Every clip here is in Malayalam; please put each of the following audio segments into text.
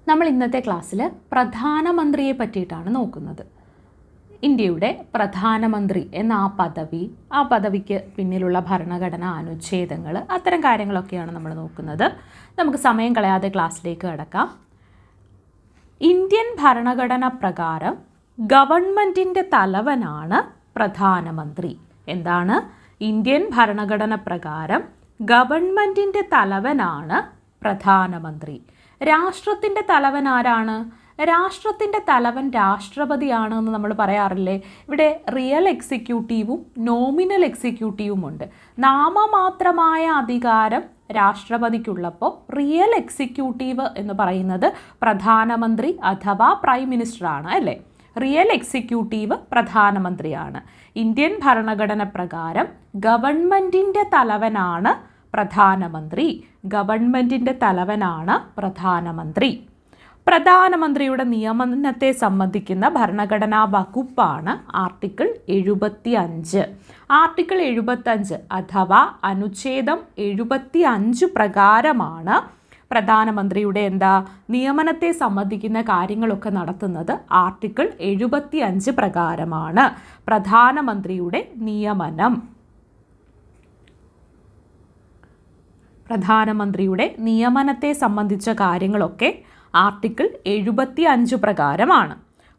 നമ്മൾ ഇന്നത്തെ ക്ലാസ്സിൽ പ്രധാനമന്ത്രിയെ പറ്റിയിട്ടാണ് നോക്കുന്നത്. ഇന്ത്യയുടെ പ്രധാനമന്ത്രി എന്ന ആ പദവിക്ക് പിന്നിലുള്ള ഭരണഘടനാ അനുച്ഛേദങ്ങൾ, അത്തരം കാര്യങ്ങളൊക്കെയാണ് നമ്മൾ നോക്കുന്നത്. നമുക്ക് സമയം കളയാതെ ക്ലാസ്സിലേക്ക് കടക്കാം. ഇന്ത്യൻ ഭരണഘടന പ്രകാരം ഗവൺമെൻറ്റിൻ്റെ തലവനാണ് പ്രധാനമന്ത്രി. എന്താണ്? ഇന്ത്യൻ ഭരണഘടന പ്രകാരം ഗവൺമെൻറ്റിൻ്റെ തലവനാണ് പ്രധാനമന്ത്രി. രാഷ്ട്രത്തിൻ്റെ തലവൻ ആരാണ്? രാഷ്ട്രത്തിൻ്റെ തലവൻ രാഷ്ട്രപതിയാണ് എന്ന് നമ്മൾ പറയാറില്ലേ? ഇവിടെ റിയൽ എക്സിക്യൂട്ടീവും നോമിനൽ എക്സിക്യൂട്ടീവും ഉണ്ട്. നാമമാത്രമായ അധികാരം രാഷ്ട്രപതിക്കുള്ളപ്പോൾ റിയൽ എക്സിക്യൂട്ടീവ് എന്ന് പറയുന്നത് പ്രധാനമന്ത്രി അഥവാ പ്രൈം മിനിസ്റ്ററാണ്, അല്ലേ? റിയൽ എക്സിക്യൂട്ടീവ് പ്രധാനമന്ത്രിയാണ്. ഇന്ത്യൻ ഭരണഘടന പ്രകാരം ഗവൺമെൻറ്റിൻ്റെ തലവനാണ് പ്രധാനമന്ത്രി. ഗവൺമെൻറ്റിൻ്റെ തലവനാണ് പ്രധാനമന്ത്രി. പ്രധാനമന്ത്രിയുടെ നിയമനത്തെ സംബന്ധിക്കുന്ന ഭരണഘടനാ വകുപ്പാണ് ആർട്ടിക്കിൾ 75. ആർട്ടിക്കിൾ 75 അഥവാ അനുച്ഛേദം 75 പ്രകാരമാണ് പ്രധാനമന്ത്രിയുടെ നിയമനത്തെ സംബന്ധിക്കുന്ന കാര്യങ്ങളൊക്കെ നടത്തുന്നത്. ആർട്ടിക്കിൾ 75 പ്രകാരമാണ് പ്രധാനമന്ത്രിയുടെ നിയമനം. പ്രധാനമന്ത്രിയുടെ നിയമനത്തെ സംബന്ധിച്ച കാര്യങ്ങളൊക്കെ ആർട്ടിക്കിൾ 75 പ്രകാരമാണ്.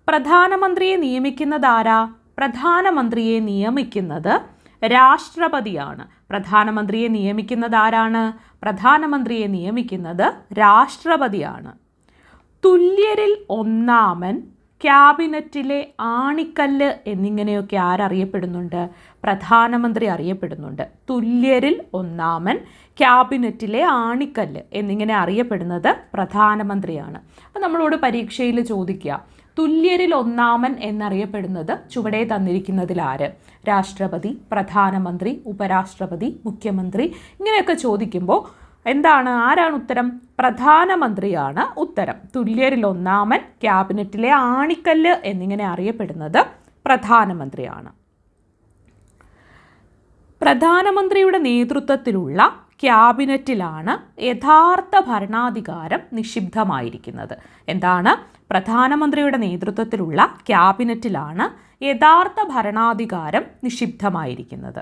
പ്രധാനമന്ത്രിയെ നിയമിക്കുന്നത് ആരാ? പ്രധാനമന്ത്രിയെ നിയമിക്കുന്നത് രാഷ്ട്രപതിയാണ്. പ്രധാനമന്ത്രിയെ നിയമിക്കുന്നത് ആരാണ്? പ്രധാനമന്ത്രിയെ നിയമിക്കുന്നത് രാഷ്ട്രപതിയാണ്. തുല്യരിൽ ഒന്നാമൻ, ക്യാബിനറ്റിലെ ആണിക്കല്ല് എന്നിങ്ങനെയൊക്കെ ആരറിയപ്പെടുന്നുണ്ട്? പ്രധാനമന്ത്രി അറിയപ്പെടുന്നുണ്ട്. തുല്യരിൽ ഒന്നാമൻ, ക്യാബിനറ്റിലെ ആണിക്കല്ല് എന്നിങ്ങനെ അറിയപ്പെടുന്നത് പ്രധാനമന്ത്രിയാണ്. അപ്പം നമ്മളോട് പരീക്ഷയിൽ ചോദിക്കുക, തുല്യരിൽ ഒന്നാമൻ എന്നറിയപ്പെടുന്നത് ചുവടെ തന്നിരിക്കുന്നതിൽ ആര്? രാഷ്ട്രപതി, പ്രധാനമന്ത്രി, ഉപരാഷ്ട്രപതി, മുഖ്യമന്ത്രി ഇങ്ങനെയൊക്കെ ചോദിക്കുമ്പോൾ ആരാണ് ഉത്തരം? പ്രധാനമന്ത്രിയാണ് ഉത്തരം. തുല്യരിൽ ഒന്നാമൻ, ക്യാബിനറ്റിലെ ആണിക്കല്ല് എന്നിങ്ങനെ അറിയപ്പെടുന്നത് പ്രധാനമന്ത്രിയാണ്. പ്രധാനമന്ത്രിയുടെ നേതൃത്വത്തിലുള്ള ക്യാബിനറ്റിലാണ് യഥാർത്ഥ ഭരണാധികാരം നിക്ഷിപ്തമായിരിക്കുന്നത്. പ്രധാനമന്ത്രിയുടെ നേതൃത്വത്തിലുള്ള ക്യാബിനറ്റിലാണ് യഥാർത്ഥ ഭരണാധികാരം നിക്ഷിപ്തമായിരിക്കുന്നത്.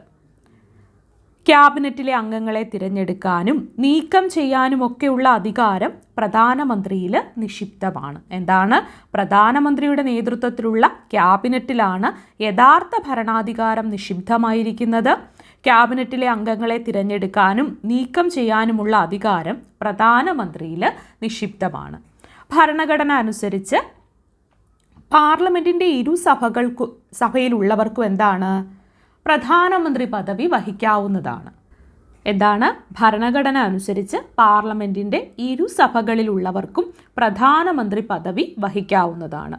ക്യാബിനറ്റിലെ അംഗങ്ങളെ തിരഞ്ഞെടുക്കാനും നീക്കം ചെയ്യാനുമൊക്കെയുള്ള അധികാരം പ്രധാനമന്ത്രിയിൽ നിക്ഷിപ്തമാണ്. പ്രധാനമന്ത്രിയുടെ നേതൃത്വത്തിലുള്ള ക്യാബിനറ്റിലാണ് യഥാർത്ഥ ഭരണാധികാരം നിക്ഷിപ്തമായിരിക്കുന്നത്. ക്യാബിനറ്റിലെ അംഗങ്ങളെ തിരഞ്ഞെടുക്കാനും നീക്കം ചെയ്യാനുമുള്ള അധികാരം പ്രധാനമന്ത്രിയിൽ നിക്ഷിപ്തമാണ്. ഭരണഘടന അനുസരിച്ച് പാർലമെൻറ്റിൻ്റെ സഭയിലുള്ളവർക്കും പ്രധാനമന്ത്രി പദവി വഹിക്കാവുന്നതാണ്. ഭരണഘടന അനുസരിച്ച് പാർലമെൻറ്റിൻ്റെ സഭകളിലുള്ളവർക്കും പ്രധാനമന്ത്രി പദവി വഹിക്കാവുന്നതാണ്.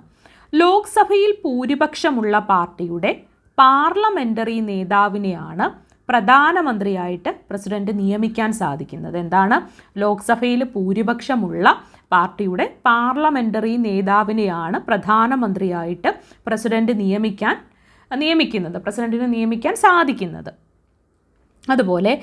ലോക്സഭയിൽ ഭൂരിപക്ഷമുള്ള പാർട്ടിയുടെ പാർലമെൻ്ററി നേതാവിനെയാണ് പ്രധാനമന്ത്രിയായിട്ട് പ്രസിഡന്റ് നിയമിക്കാൻ സാധിക്കുന്നത്. ലോക്സഭയിൽ ഭൂരിപക്ഷമുള്ള പാർട്ടിയുടെ പാർലമെൻ്ററി നേതാവിനെയാണ് പ്രധാനമന്ത്രിയായിട്ട് പ്രസിഡന്റിന് നിയമിക്കാൻ സാധിക്കുന്നത്. അതുപോലെ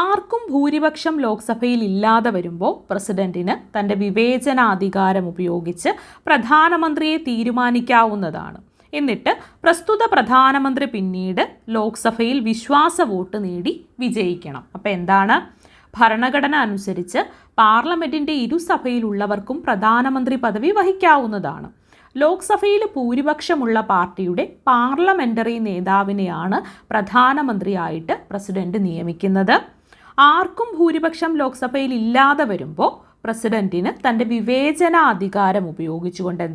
ആർക്കും ഭൂരിപക്ഷം ലോക്സഭയിൽ ഇല്ലാതെ വരുമ്പോൾ പ്രസിഡന്റിന് തൻ്റെ വിവേചനാധികാരം ഉപയോഗിച്ച് പ്രധാനമന്ത്രിയെ തീരുമാനിക്കാവുന്നതാണ്. എന്നിട്ട് പ്രസ്തുത പ്രധാനമന്ത്രി പിന്നീട് ലോക്സഭയിൽ വിശ്വാസ വോട്ട് നേടി വിജയിക്കണം. അപ്പോൾ ഭരണഘടന അനുസരിച്ച് പാർലമെൻറ്റിൻ്റെ ഇരുസഭയിലുള്ളവർക്കും പ്രധാനമന്ത്രി പദവി വഹിക്കാവുന്നതാണ്. ലോക്സഭയിൽ ഭൂരിപക്ഷമുള്ള പാർട്ടിയുടെ പാർലമെൻ്ററി നേതാവിനെയാണ് പ്രധാനമന്ത്രിയായിട്ട് പ്രസിഡന്റ് നിയമിക്കുന്നത്. ആർക്കും ഭൂരിപക്ഷം ലോക്സഭയിൽ ഇല്ലാതെ വരുമ്പോൾ പ്രസിഡന്റിന് തൻ്റെ വിവേചനാധികാരം ഉപയോഗിച്ചുകൊണ്ട്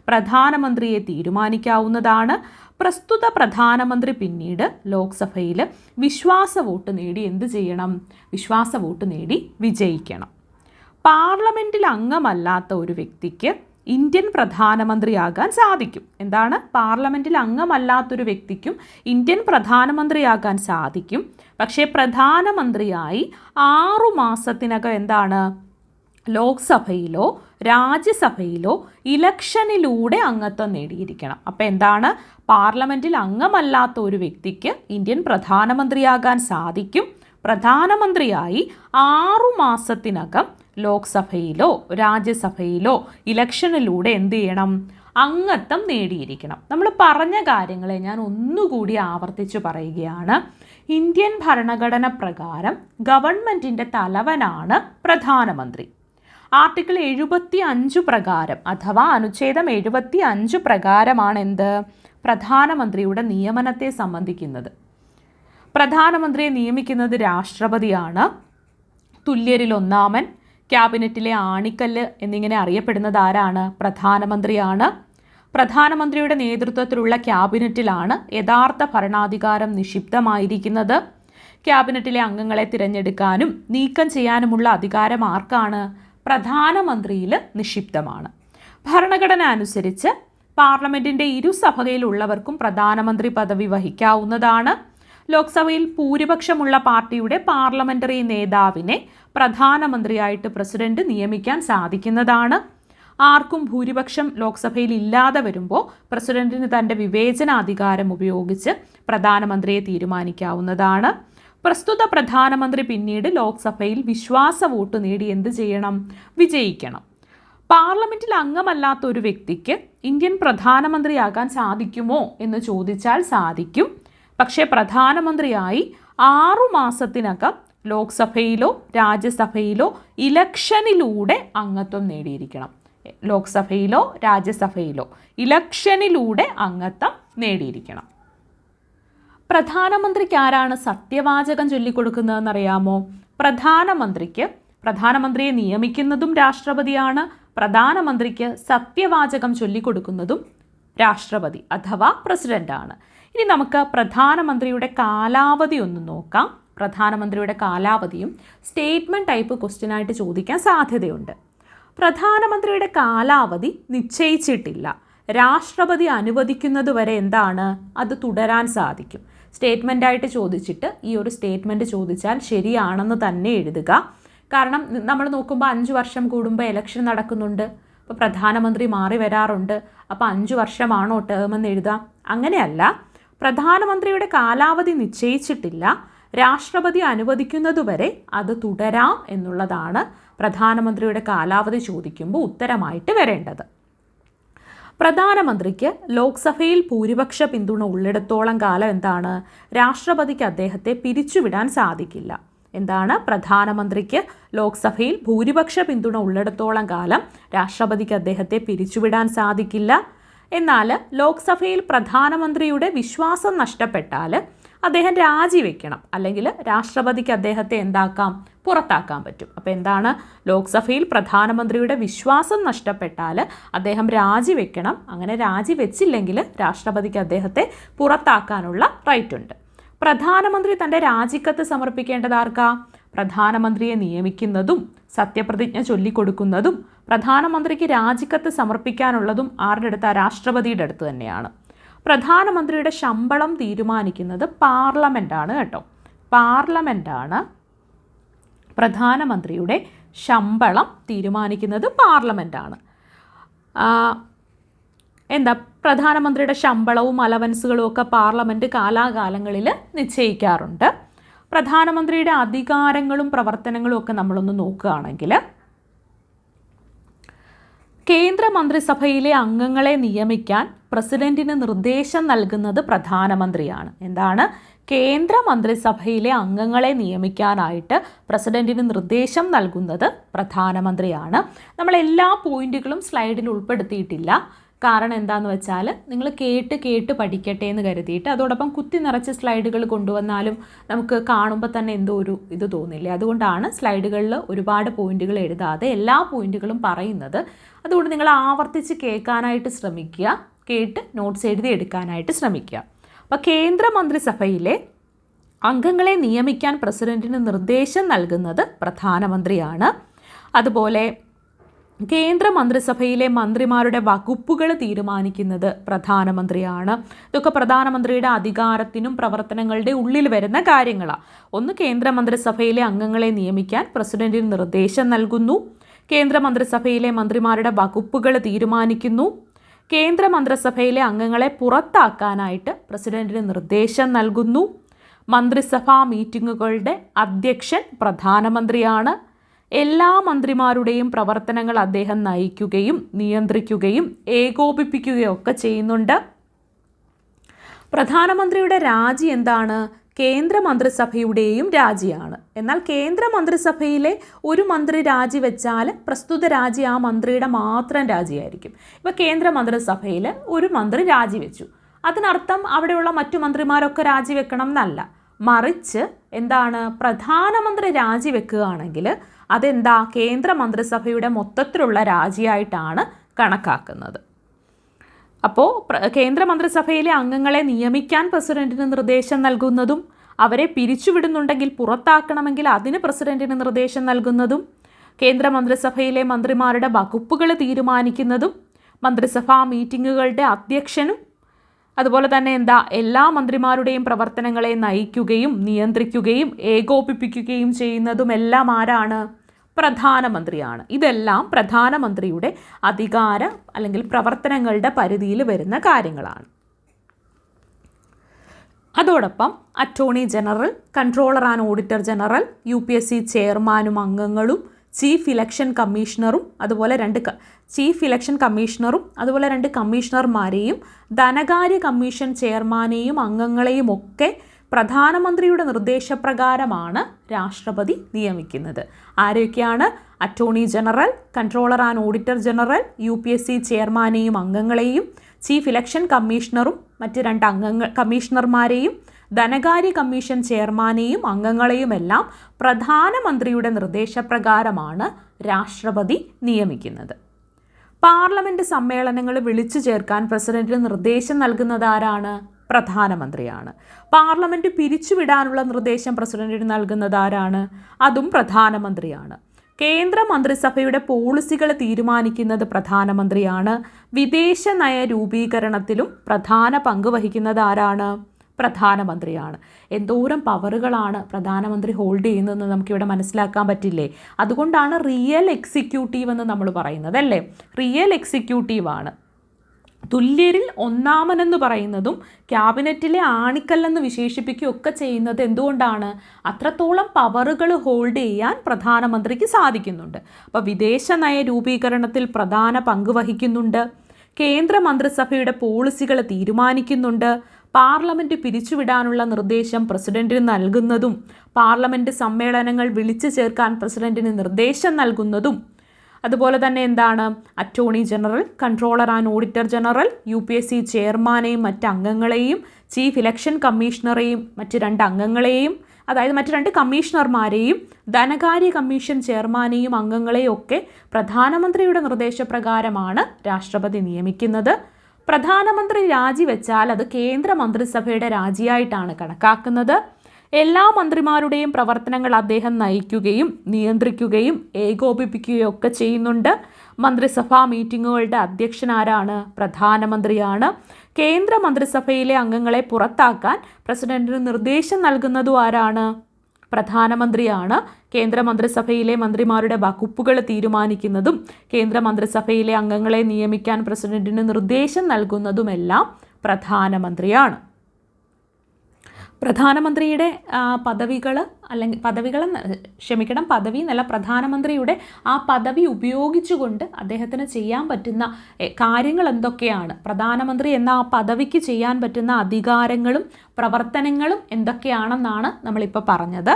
പ്രധാനമന്ത്രിയെ തീരുമാനിക്കാവുന്നതാണ്. പ്രസ്തുത പ്രധാനമന്ത്രി പിന്നീട് ലോക്സഭയിൽ വിശ്വാസ വോട്ട് നേടി വിശ്വാസ വോട്ട് നേടി വിജയിക്കണം. പാർലമെൻറ്റിൽ അംഗമല്ലാത്ത ഒരു വ്യക്തിക്ക് ഇന്ത്യൻ പ്രധാനമന്ത്രിയാകാൻ സാധിക്കും. പാർലമെൻറ്റിൽ അംഗമല്ലാത്തൊരു വ്യക്തിക്കും ഇന്ത്യൻ പ്രധാനമന്ത്രിയാകാൻ സാധിക്കും. പക്ഷേ പ്രധാനമന്ത്രിയായി 6 മാസത്തിനകം ലോക്സഭയിലോ രാജ്യസഭയിലോ ഇലക്ഷനിലൂടെ അംഗത്വം നേടിയിരിക്കണം. അപ്പോൾ പാർലമെൻറ്റിൽ അംഗമല്ലാത്ത ഒരു വ്യക്തിക്ക് ഇന്ത്യൻ പ്രധാനമന്ത്രിയാകാൻ സാധിക്കും. പ്രധാനമന്ത്രിയായി 6 മാസത്തിനകം ലോക്സഭയിലോ രാജ്യസഭയിലോ ഇലക്ഷനിലൂടെ എന്ത് ചെയ്യണം? അംഗത്വം നേടിയിരിക്കണം. നമ്മൾ പറഞ്ഞ കാര്യങ്ങളെ ഞാൻ ഒന്നുകൂടി ആവർത്തിച്ചു പറയുകയാണ്. ഇന്ത്യൻ ഭരണഘടന പ്രകാരം ഗവൺമെൻറ്റിൻ്റെ തലവനാണ് പ്രധാനമന്ത്രി. ആർട്ടിക്കിൾ 75 പ്രകാരം അഥവാ അനുച്ഛേദം 75 പ്രകാരമാണ് എന്ത്? പ്രധാനമന്ത്രിയുടെ നിയമനത്തെ സംബന്ധിക്കുന്നത്. പ്രധാനമന്ത്രിയെ നിയമിക്കുന്നത് രാഷ്ട്രപതിയാണ്. തുല്യരിൽ ഒന്നാമൻ, ക്യാബിനറ്റിലെ ആണിക്കല്ല് എന്നിങ്ങനെ അറിയപ്പെടുന്നത് ആരാണ്? പ്രധാനമന്ത്രിയാണ്. പ്രധാനമന്ത്രിയുടെ നേതൃത്വത്തിലുള്ള ക്യാബിനറ്റിലാണ് യഥാർത്ഥ ഭരണാധികാരം നിക്ഷിപ്തമായിരിക്കുന്നത്. ക്യാബിനറ്റിലെ അംഗങ്ങളെ തിരഞ്ഞെടുക്കാനും നീക്കം ചെയ്യാനുമുള്ള അധികാരം ആർക്കാണ്? പ്രധാനമന്ത്രിയിൽ നിക്ഷിപ്തമാണ്. ഭരണഘടന അനുസരിച്ച് പാർലമെൻറ്റിൻ്റെ ഇരുസഭയിലുള്ളവർക്കും പ്രധാനമന്ത്രി പദവി വഹിക്കാവുന്നതാണ്. ലോക്സഭയിൽ ഭൂരിപക്ഷമുള്ള പാർട്ടിയുടെ പാർലമെൻ്ററി നേതാവിനെ പ്രധാനമന്ത്രിയായിട്ട് പ്രസിഡന്റ് നിയമിക്കാൻ സാധിക്കുന്നതാണ്. ആർക്കും ഭൂരിപക്ഷം ലോക്സഭയിൽ ഇല്ലാതെ വരുമ്പോൾ പ്രസിഡന്റിന് തൻ്റെ വിവേചനാധികാരം ഉപയോഗിച്ച് പ്രധാനമന്ത്രിയെ തീരുമാനിക്കാവുന്നതാണ്. പ്രസ്തുത പ്രധാനമന്ത്രി പിന്നീട് ലോക്സഭയിൽ വിശ്വാസ വോട്ട് നേടി എന്ത് ചെയ്യണം? വിജയിക്കണം. പാർലമെൻറ്റിൽ അംഗമല്ലാത്ത ഒരു വ്യക്തിക്ക് ഇന്ത്യൻ പ്രധാനമന്ത്രിയാകാൻ സാധിക്കുമോ എന്ന് ചോദിച്ചാൽ സാധിക്കും. പക്ഷേ പ്രധാനമന്ത്രിയായി 6 മാസത്തിനകം ലോക്സഭയിലോ രാജ്യസഭയിലോ ഇലക്ഷനിലൂടെ അംഗത്വം നേടിയിരിക്കണം. ലോക്സഭയിലോ രാജ്യസഭയിലോ ഇലക്ഷനിലൂടെ അംഗത്വം നേടിയിരിക്കണം. പ്രധാനമന്ത്രിക്ക് ആരാണ് സത്യവാചകം ചൊല്ലിക്കൊടുക്കുന്നതെന്നറിയാമോ? പ്രധാനമന്ത്രിയെ നിയമിക്കുന്നതും രാഷ്ട്രപതിയാണ്. പ്രധാനമന്ത്രിക്ക് സത്യവാചകം ചൊല്ലിക്കൊടുക്കുന്നതും രാഷ്ട്രപതി അഥവാ പ്രസിഡന്റാണ്. ഇനി നമുക്ക് പ്രധാനമന്ത്രിയുടെ കാലാവധി ഒന്ന് നോക്കാം. പ്രധാനമന്ത്രിയുടെ കാലാവധിയും സ്റ്റേറ്റ്മെൻറ്റ് ടൈപ്പ് ക്വസ്റ്റ്യനായിട്ട് ചോദിക്കാൻ സാധ്യതയുണ്ട്. പ്രധാനമന്ത്രിയുടെ കാലാവധി നിശ്ചയിച്ചിട്ടില്ല. രാഷ്ട്രപതി അനുവദിക്കുന്നത് വരെ എന്താണ്? അത് തുടരാൻ സാധിക്കും. സ്റ്റേറ്റ്മെൻറ്റായിട്ട് ചോദിച്ചിട്ട് ഈ ഒരു സ്റ്റേറ്റ്മെൻറ്റ് ചോദിച്ചാൽ ശരിയാണെന്ന് തന്നെ എഴുതുക. കാരണം നമ്മൾ നോക്കുമ്പോൾ 5 വർഷം കൂടുമ്പോൾ ഇലക്ഷൻ നടക്കുന്നുണ്ട്. അപ്പോൾ പ്രധാനമന്ത്രി മാറി വരാറുണ്ട്. അപ്പോൾ 5 വർഷമാണോ ടേം എന്ന് എഴുതാം? അങ്ങനെയല്ല. പ്രധാനമന്ത്രിയുടെ കാലാവധി നിശ്ചയിച്ചിട്ടില്ല. രാഷ്ട്രപതി അനുവദിക്കുന്നതുവരെ അത് തുടരാം എന്നുള്ളതാണ് പ്രധാനമന്ത്രിയുടെ കാലാവധി ചോദിക്കുമ്പോൾ ഉത്തരമായിട്ട് വരേണ്ടത്. പ്രധാനമന്ത്രിക്ക് ലോക്സഭയിൽ ഭൂരിപക്ഷ പിന്തുണ ഉള്ളിടത്തോളം കാലം എന്താണ്? രാഷ്ട്രപതിക്ക് അദ്ദേഹത്തെ പിരിച്ചുവിടാൻ സാധിക്കില്ല. എന്താണ്? പ്രധാനമന്ത്രിക്ക് ലോക്സഭയിൽ ഭൂരിപക്ഷ പിന്തുണ ഉള്ളിടത്തോളം കാലം രാഷ്ട്രപതിക്ക് അദ്ദേഹത്തെ പിരിച്ചുവിടാൻ സാധിക്കില്ല. എന്നാൽ ലോക്സഭയിൽ പ്രധാനമന്ത്രിയുടെ വിശ്വാസം നഷ്ടപ്പെട്ടാൽ അദ്ദേഹം രാജിവെക്കണം. അല്ലെങ്കിൽ രാഷ്ട്രപതിക്ക് അദ്ദേഹത്തെ എന്താക്കാം? പുറത്താക്കാൻ പറ്റും. അപ്പോൾ എന്താണ്? ലോക്സഭയിൽ പ്രധാനമന്ത്രിയുടെ വിശ്വാസം നഷ്ടപ്പെട്ടാൽ അദ്ദേഹം രാജിവെക്കണം. അങ്ങനെ രാജിവെച്ചില്ലെങ്കിൽ രാഷ്ട്രപതിക്ക് അദ്ദേഹത്തെ പുറത്താക്കാനുള്ള റൈറ്റ് ഉണ്ട്. പ്രധാനമന്ത്രി തൻ്റെ രാജിക്കത്ത് സമർപ്പിക്കേണ്ടത് ആർക്കാ? പ്രധാനമന്ത്രിയെ നിയമിക്കുന്നതും സത്യപ്രതിജ്ഞ ചൊല്ലിക്കൊടുക്കുന്നതും പ്രധാനമന്ത്രിക്ക് രാജിക്കത്ത് സമർപ്പിക്കാനുള്ളതും ആരുടെ അടുത്താണ്? രാഷ്ട്രപതിയുടെ അടുത്ത് തന്നെയാണ്. പ്രധാനമന്ത്രിയുടെ ശമ്പളം തീരുമാനിക്കുന്നത് പാർലമെൻറ്റാണ് കേട്ടോ. പാർലമെൻറ്റാണ് പ്രധാനമന്ത്രിയുടെ ശമ്പളം തീരുമാനിക്കുന്നത്. പാർലമെൻറ്റാണ്. പ്രധാനമന്ത്രിയുടെ ശമ്പളവും അലവൻസുകളും ഒക്കെ പാർലമെൻറ്റ് കാലാകാലങ്ങളിൽ നിശ്ചയിക്കാറുണ്ട്. പ്രധാനമന്ത്രിയുടെ അധികാരങ്ങളും പ്രവർത്തനങ്ങളും ഒക്കെ നമ്മളൊന്ന് നോക്കുകയാണെങ്കിൽ കേന്ദ്ര മന്ത്രിസഭയിലെ അംഗങ്ങളെ നിയമിക്കാൻ പ്രസിഡന്റിന് നിർദ്ദേശം നൽകുന്നത് പ്രധാനമന്ത്രിയാണ്. എന്താണ്? കേന്ദ്ര മന്ത്രിസഭയിലെ അംഗങ്ങളെ നിയമിക്കാനായിട്ട് പ്രസിഡന്റിന് നിർദ്ദേശം നൽകുന്നത് പ്രധാനമന്ത്രിയാണ്. നമ്മൾ എല്ലാ പോയിന്റുകളും സ്ലൈഡിൽ ഉൾപ്പെടുത്തിയിട്ടില്ല. കാരണം എന്താണെന്ന് വെച്ചാൽ നിങ്ങൾ കേട്ട് പഠിക്കട്ടെ എന്ന് കരുതിയിട്ട് അതോടൊപ്പം കുത്തി നിറച്ച് സ്ലൈഡുകൾ കൊണ്ടുവന്നാലും നമുക്ക് കാണുമ്പോൾ തന്നെ എന്തോ ഒരു ഇത് തോന്നില്ലേ. അതുകൊണ്ടാണ് സ്ലൈഡുകളിൽ ഒരുപാട് പോയിന്റുകൾ എഴുതാതെ എല്ലാ പോയിന്റുകളും പറയുന്നത്. അതുകൊണ്ട് നിങ്ങൾ ആവർത്തിച്ച് കേൾക്കാനായിട്ട് ശ്രമിക്കുക, കേട്ട് നോട്ട്സ് എഴുതി എടുക്കാനായിട്ട് ശ്രമിക്കുക. അപ്പോൾ കേന്ദ്ര മന്ത്രിസഭയിലെ അംഗങ്ങളെ നിയമിക്കാൻ പ്രസിഡന്റിന് നിർദ്ദേശം നൽകുന്നത് പ്രധാനമന്ത്രിയാണ്. അതുപോലെ കേന്ദ്ര മന്ത്രിസഭയിലെ മന്ത്രിമാരുടെ വകുപ്പുകൾ തീരുമാനിക്കുന്നത് പ്രധാനമന്ത്രിയാണ്. ഇതൊക്കെ പ്രധാനമന്ത്രിയുടെ അധികാരത്തിനും പ്രവർത്തനങ്ങളുടെ ഉള്ളിൽ വരുന്ന കാര്യങ്ങളാണ്. ഒന്ന്, കേന്ദ്ര മന്ത്രിസഭയിലെ അംഗങ്ങളെ നിയമിക്കാൻ പ്രസിഡന്റിന് നിർദ്ദേശം നൽകുന്നു. കേന്ദ്ര മന്ത്രിസഭയിലെ മന്ത്രിമാരുടെ വകുപ്പുകൾ തീരുമാനിക്കുന്നു. കേന്ദ്ര മന്ത്രിസഭയിലെ അംഗങ്ങളെ പുറത്താക്കാനായിട്ട് പ്രസിഡന്റിന് നിർദ്ദേശം നൽകുന്നു. മന്ത്രിസഭാ മീറ്റിങ്ങുകളുടെ അധ്യക്ഷൻ പ്രധാനമന്ത്രിയാണ്. എല്ലാ മന്ത്രിമാരുടെയും പ്രവർത്തനങ്ങൾ അദ്ദേഹം നയിക്കുകയും നിയന്ത്രിക്കുകയും ഏകോപിപ്പിക്കുകയും ഒക്കെ ചെയ്യുന്നുണ്ട്. പ്രധാനമന്ത്രിയുടെ രാജി എന്താണ്? കേന്ദ്ര മന്ത്രിസഭയുടെയും രാജിയാണ്. എന്നാൽ കേന്ദ്ര മന്ത്രിസഭയിലെ ഒരു മന്ത്രി രാജിവെച്ചാൽ പ്രസ്തുത രാജി ആ മന്ത്രിയുടെ മാത്രം രാജിയായിരിക്കും. ഇപ്പോൾ കേന്ദ്ര മന്ത്രിസഭയിൽ ഒരു മന്ത്രി രാജിവെച്ചു, അതിനർത്ഥം അവിടെയുള്ള മറ്റു മന്ത്രിമാരൊക്കെ രാജിവെക്കണം എന്നല്ല. മറിച്ച് എന്താണ്? പ്രധാനമന്ത്രി രാജിവെക്കുകയാണെങ്കിൽ അതെന്താ? കേന്ദ്ര മന്ത്രിസഭയുടെ മൊത്തത്തിലുള്ള രാജിയായിട്ടാണ് കണക്കാക്കുന്നത്. അപ്പോൾ കേന്ദ്രമന്ത്രിസഭയിലെ അംഗങ്ങളെ നിയമിക്കാൻ പ്രസിഡന്റിന് നിർദ്ദേശം നൽകുന്നതും അവരെ പിരിച്ചുവിടുന്നുണ്ടെങ്കിൽ പുറത്താക്കണമെങ്കിൽ അതിന് പ്രസിഡന്റിന് നിർദ്ദേശം നൽകുന്നതും കേന്ദ്രമന്ത്രിസഭയിലെ മന്ത്രിമാരുടെ വകുപ്പുകൾ തീരുമാനിക്കുന്നതും മന്ത്രിസഭാ മീറ്റിങ്ങുകളുടെ അധ്യക്ഷനും അതുപോലെ തന്നെ എല്ലാ മന്ത്രിമാരുടെയും പ്രവർത്തനങ്ങളെ നയിക്കുകയും നിയന്ത്രിക്കുകയും ഏകോപിപ്പിക്കുകയും ചെയ്യുന്നതും എല്ലാം ആരാണ്? പ്രധാനമന്ത്രിയാണ്. ഇതെല്ലാം പ്രധാനമന്ത്രിയുടെ അധികാര അല്ലെങ്കിൽ പ്രവർത്തനങ്ങളുടെ പരിധിയിൽ വരുന്ന കാര്യങ്ങളാണ്. അതോടൊപ്പം attorney general, controller and auditor general, UPSC ചെയർമാനും അംഗങ്ങളും, ചീഫ് ഇലക്ഷൻ കമ്മീഷണറും അതുപോലെ രണ്ട് കമ്മീഷണർമാരെയും ധനകാര്യ കമ്മീഷൻ ചെയർമാനെയും അംഗങ്ങളെയും ഒക്കെ പ്രധാനമന്ത്രിയുടെ നിർദ്ദേശപ്രകാരമാണ് രാഷ്ട്രപതി നിയമിക്കുന്നത്. ആരൊക്കെയാണ്? Attorney general, controller and auditor general, UPSC ചെയർമാനെയും അംഗങ്ങളെയും, ചീഫ് ഇലക്ഷൻ കമ്മീഷണറും മറ്റ് 2 കമ്മീഷണർമാരെയും ധനകാര്യ കമ്മീഷൻ ചെയർമാനെയും അംഗങ്ങളെയുമെല്ലാം പ്രധാനമന്ത്രിയുടെ നിർദ്ദേശപ്രകാരമാണ് രാഷ്ട്രപതി നിയമിക്കുന്നത്. പാർലമെൻറ്റ് സമ്മേളനങ്ങൾ വിളിച്ചു ചേർക്കാൻ പ്രസിഡന്റിന് നിർദ്ദേശം നൽകുന്നത് ആരാണ്? പ്രധാനമന്ത്രിയാണ്. പാർലമെൻറ്റ് പിരിച്ചുവിടാനുള്ള നിർദ്ദേശം പ്രസിഡന്റിന് നൽകുന്നത് ആരാണ്? അതും പ്രധാനമന്ത്രിയാണ്. കേന്ദ്ര മന്ത്രിസഭയുടെ പോളിസികൾ തീരുമാനിക്കുന്നത് പ്രധാനമന്ത്രിയാണ്. വിദേശ നയ രൂപീകരണത്തിലും പ്രധാന പങ്ക് വഹിക്കുന്നത് ആരാണ്? പ്രധാനമന്ത്രിയാണ്. എന്തോരം പവറുകളാണ് പ്രധാനമന്ത്രി ഹോൾഡ് ചെയ്യുന്നതെന്ന് നമുക്കിവിടെ മനസ്സിലാക്കാൻ പറ്റില്ലേ? അതുകൊണ്ടാണ് റിയൽ എക്സിക്യൂട്ടീവ് എന്ന് നമ്മൾ പറയുന്നത്, അല്ലേ? റിയൽ എക്സിക്യൂട്ടീവാണ്. തുല്യരിൽ ഒന്നാമനെന്ന് പറയുന്നതും ക്യാബിനറ്റിലെ ആണിക്കല്ലെന്ന് വിശേഷിപ്പിക്കുകയൊക്കെ ചെയ്യുന്നത് എന്തുകൊണ്ടാണ്? അത്രത്തോളം പവറുകൾ ഹോൾഡ് ചെയ്യാൻ പ്രധാനമന്ത്രിക്ക് സാധിക്കുന്നുണ്ട്. അപ്പോൾ വിദേശ നയ രൂപീകരണത്തിൽ പ്രധാന പങ്ക് വഹിക്കുന്നുണ്ട്, കേന്ദ്ര മന്ത്രിസഭയുടെ പോളിസികൾ തീരുമാനിക്കുന്നുണ്ട്, പാർലമെൻറ്റ് പിരിച്ചുവിടാനുള്ള നിർദ്ദേശം പ്രസിഡന്റിന് നൽകുന്നതും പാർലമെൻറ്റ് സമ്മേളനങ്ങൾ വിളിച്ചു ചേർക്കാൻ പ്രസിഡന്റിന് നിർദ്ദേശം നൽകുന്നതും അതുപോലെ തന്നെ attorney general, controller and auditor general, UPSC ചെയർമാനെയും മറ്റ് അംഗങ്ങളെയും, ചീഫ് ഇലക്ഷൻ കമ്മീഷണറെയും മറ്റ് 2 അംഗങ്ങളെയും, അതായത് മറ്റ് 2 കമ്മീഷണർമാരെയും ധനകാര്യ കമ്മീഷൻ ചെയർമാനെയും അംഗങ്ങളെയും ഒക്കെ പ്രധാനമന്ത്രിയുടെ നിർദ്ദേശപ്രകാരമാണ് രാഷ്ട്രപതി നിയമിക്കുന്നത്. പ്രധാനമന്ത്രി രാജിവെച്ചാൽ അത് കേന്ദ്ര മന്ത്രിസഭയുടെ രാജിയായിട്ടാണ് കണക്കാക്കുന്നത്. എല്ലാ മന്ത്രിമാരുടെയും പ്രവർത്തനങ്ങൾ അദ്ദേഹം നയിക്കുകയും നിയന്ത്രിക്കുകയും ഏകോപിപ്പിക്കുകയും ഒക്കെ ചെയ്യുന്നുണ്ട്. മന്ത്രിസഭാ മീറ്റിങ്ങുകളുടെ അധ്യക്ഷനാരാണ്? പ്രധാനമന്ത്രിയാണ്. കേന്ദ്ര മന്ത്രിസഭയിലെ അംഗങ്ങളെ പുറത്താക്കാൻ പ്രസിഡന്റിന് നിർദ്ദേശം നൽകുന്നതും ആരാണ്? പ്രധാനമന്ത്രിയാണ്. കേന്ദ്ര മന്ത്രിസഭയിലെ മന്ത്രിമാരുടെ വകുപ്പുകൾ തീരുമാനിക്കുന്നതും കേന്ദ്ര മന്ത്രിസഭയിലെ അംഗങ്ങളെ നിയമിക്കാൻ പ്രസിഡന്റിന് നിർദ്ദേശം നൽകുന്നതുമെല്ലാം പ്രധാനമന്ത്രിയാണ്. പ്രധാനമന്ത്രിയുടെ പദവി എന്നല്ല, പ്രധാനമന്ത്രിയുടെ ആ പദവി ഉപയോഗിച്ചുകൊണ്ട് അദ്ദേഹത്തിന് ചെയ്യാൻ പറ്റുന്ന കാര്യങ്ങൾ എന്തൊക്കെയാണ്, പ്രധാനമന്ത്രി എന്ന ആ പദവിക്ക് ചെയ്യാൻ പറ്റുന്ന അധികാരങ്ങളും പ്രവർത്തനങ്ങളും എന്തൊക്കെയാണെന്നാണ് നമ്മളിപ്പോൾ പറഞ്ഞത്.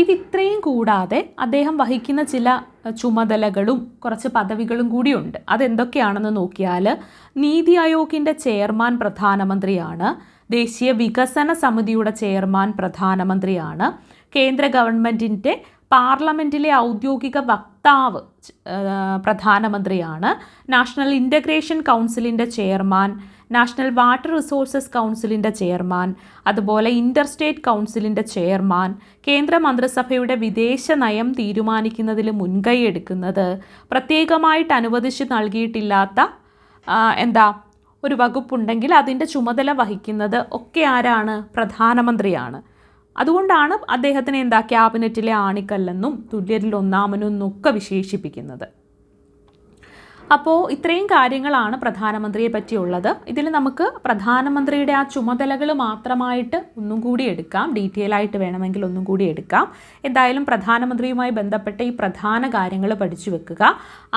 ഇതിത്രയും കൂടാതെ അദ്ദേഹം വഹിക്കുന്ന ചില ചുമതലകളും കുറച്ച് പദവികളും കൂടിയുണ്ട്. അതെന്തൊക്കെയാണെന്ന് നോക്കിയാൽ, നീതി ആയോഗിൻ്റെ ചെയർമാൻ പ്രധാനമന്ത്രിയാണ്. ദേശീയ വികസന സമിതിയുടെ ചെയർമാൻ പ്രധാനമന്ത്രിയാണ്. കേന്ദ്ര ഗവൺമെൻറ്റിൻ്റെ പാർലമെൻറ്റിലെ ഔദ്യോഗിക വക്താവ് പ്രധാനമന്ത്രിയാണ്. നാഷണൽ ഇൻ്റഗ്രേഷൻ കൗൺസിലിൻ്റെ ചെയർമാൻ, നാഷണൽ വാട്ടർ റിസോഴ്സസ് കൗൺസിലിൻ്റെ ചെയർമാൻ, അതുപോലെ ഇൻ്റർസ്റ്റേറ്റ് കൗൺസിലിൻ്റെ ചെയർമാൻ, കേന്ദ്ര മന്ത്രിസഭയുടെ വിദേശ നയം തീരുമാനിക്കുന്നതിൽ മുൻകൈ എടുക്കുന്നത്, പ്രത്യേകമായിട്ട് അനുവദിച്ച് നൽകിയിട്ടില്ലാത്ത ഒരു വകുപ്പുണ്ടെങ്കിൽ അതിൻ്റെ ചുമതല വഹിക്കുന്നത് ഒക്കെ ആരാണ്? പ്രധാനമന്ത്രിയാണ്. അതുകൊണ്ടാണ് അദ്ദേഹത്തിനെ ക്യാബിനറ്റിലെ ആണിക്കല്ലെന്നും തുല്യരിൽ ഒന്നാമനെന്നും ഒക്കെ വിശേഷിപ്പിക്കുന്നത്. അപ്പോൾ ഇത്രയും കാര്യങ്ങളാണ് പ്രധാനമന്ത്രിയെ പറ്റിയുള്ളത്. ഇതിൽ നമുക്ക് പ്രധാനമന്ത്രിയുടെ ആ ചുമതലകൾ മാത്രമായിട്ട് ഒന്നും കൂടി എടുക്കാം, ഡീറ്റെയിൽ ആയിട്ട് വേണമെങ്കിൽ ഒന്നും കൂടി എടുക്കാം. എന്തായാലും പ്രധാനമന്ത്രിയുമായി ബന്ധപ്പെട്ട ഈ പ്രധാന കാര്യങ്ങൾ പഠിച്ചു വെക്കുക.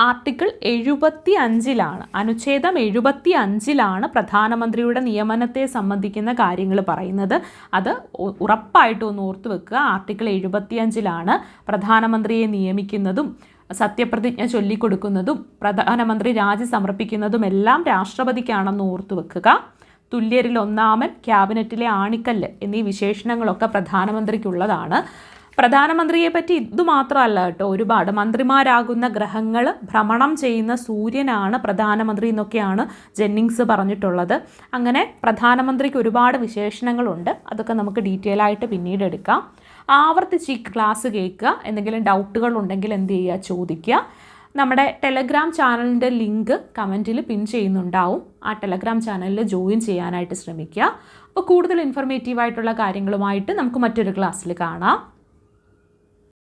ആർട്ടിക്കിൾ 75 അനുച്ഛേദം 75 പ്രധാനമന്ത്രിയുടെ നിയമനത്തെ സംബന്ധിക്കുന്ന കാര്യങ്ങൾ പറയുന്നത്. അത് ഉറപ്പായിട്ടും ഒന്ന് ഓർത്തു വെക്കുക. ആർട്ടിക്കിൾ 75 പ്രധാനമന്ത്രിയെ നിയമിക്കുന്നതും സത്യപ്രതിജ്ഞ ചൊല്ലിക്കൊടുക്കുന്നതും പ്രധാനമന്ത്രി രാജി സമർപ്പിക്കുന്നതും എല്ലാം രാഷ്ട്രപതിക്കാണെന്ന് ഓർത്തു വെക്കുക. തുല്യരിൽ ഒന്നാമൻ, ക്യാബിനറ്റിലെ ആണിക്കല്ല് എന്നീ വിശേഷണങ്ങളൊക്കെ പ്രധാനമന്ത്രിക്കുള്ളതാണ്. പ്രധാനമന്ത്രിയെ പറ്റി ഇതുമാത്രമല്ല കേട്ടോ, ഒരുപാട് മന്ത്രിമാരാകുന്ന ഗ്രഹങ്ങൾ ഭ്രമണം ചെയ്യുന്ന സൂര്യനാണ് പ്രധാനമന്ത്രി എന്നൊക്കെയാണ് ജെന്നിങ്സ് പറഞ്ഞിട്ടുള്ളത്. അങ്ങനെ പ്രധാനമന്ത്രിക്ക് ഒരുപാട് വിശേഷണങ്ങളുണ്ട്. അതൊക്കെ നമുക്ക് ഡീറ്റെയിൽ ആയിട്ട് പിന്നീട് എടുക്കാം. ആവർത്തിച്ച് ഈ ക്ലാസ് കേൾക്കുക. എന്തെങ്കിലും ഡൗട്ടുകൾ ഉണ്ടെങ്കിൽ എന്ത് ചെയ്യുക, ചോദിക്കുക. നമ്മുടെ ടെലഗ്രാം ചാനലിൻ്റെ ലിങ്ക് കമൻറ്റിൽ പിൻ ചെയ്യുന്നുണ്ടാവും. ആ ടെലഗ്രാം ചാനലിൽ ജോയിൻ ചെയ്യാനായിട്ട് ശ്രമിക്കുക. അപ്പോൾ കൂടുതൽ ഇൻഫർമേറ്റീവായിട്ടുള്ള കാര്യങ്ങളുമായിട്ട് നമുക്ക് മറ്റൊരു ക്ലാസ്സിൽ കാണാം.